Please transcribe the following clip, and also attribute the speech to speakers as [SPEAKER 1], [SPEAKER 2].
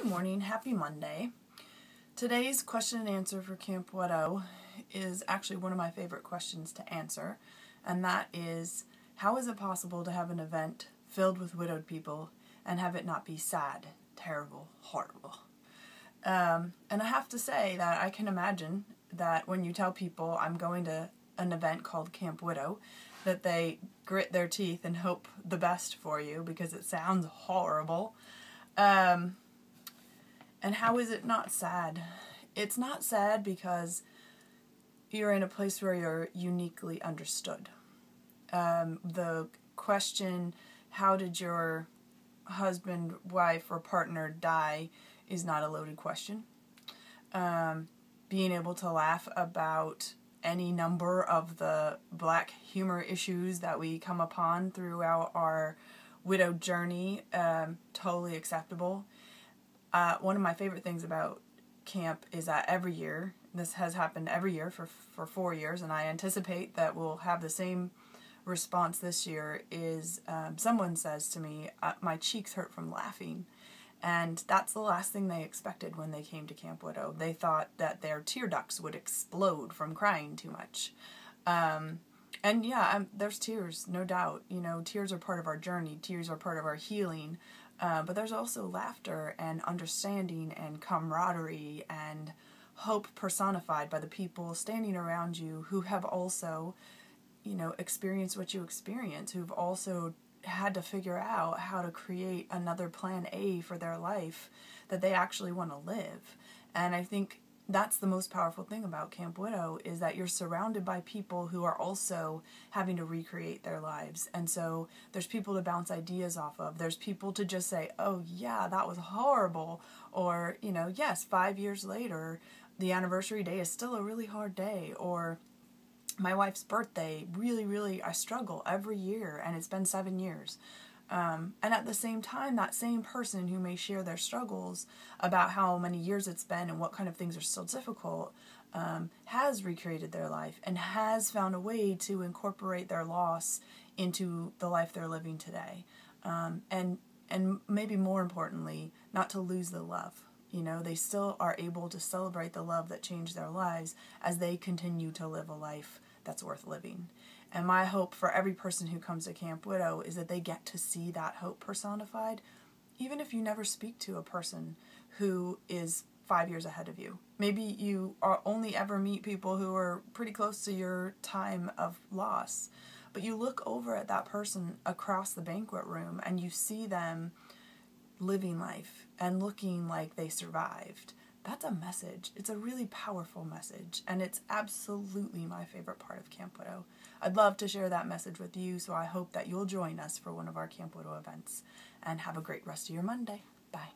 [SPEAKER 1] Good morning, happy Monday. Today's question and answer for Camp Widow is actually one of my favorite questions to answer, and that is, how is it possible to have an event filled with widowed people and have it not be sad, terrible, horrible? And I have to say that I can imagine that when you tell people I'm going to an event called Camp Widow, that they grit their teeth and hope the best for you because it sounds horrible. And how is it not sad? It's not sad because you're in a place where you're uniquely understood. The question, how did your husband, wife, or partner die, is not a loaded question. Being able to laugh about any number of the black humor issues that we come upon throughout our widowed journey, totally acceptable. One of my favorite things about camp is that every year, this has happened every year for 4 years, and I anticipate that we'll have the same response this year, is someone says to me, my cheeks hurt from laughing. And that's the last thing they expected when they came to Camp Widow. They thought that their tear ducts would explode from crying too much. And yeah, there's tears, no doubt. You know, tears are part of our journey. Tears are part of our healing. But there's also laughter and understanding and camaraderie and hope personified by the people standing around you who have also, experienced what you experience, who've also had to figure out how to create another plan A for their life that they actually want to live. And I think that's the most powerful thing about Camp Widow, is that you're surrounded by people who are also having to recreate their lives. And so there's people to bounce ideas off of. There's people to just say, oh yeah, that was horrible. Or, yes, 5 years later, the anniversary day is still a really hard day. Or my wife's birthday, really, I struggle every year, and it's been 7 years. And at the same time, that same person who may share their struggles about how many years it's been and what kind of things are still difficult, has recreated their life and has found a way to incorporate their loss into the life they're living today. And maybe more importantly, not to lose the love. They still are able to celebrate the love that changed their lives as they continue to live a life that's worth living. And my hope for every person who comes to Camp Widow is that they get to see that hope personified, even if you never speak to a person who is 5 years ahead of you. Maybe you only ever meet people who are pretty close to your time of loss, but you look over at that person across the banquet room and you see them living life and looking like they survived. That's a message. It's a really powerful message, and it's absolutely my favorite part of Camp Widow. I'd love to share that message with you, so I hope that you'll join us for one of our Camp Widow events, and have a great rest of your Monday. Bye.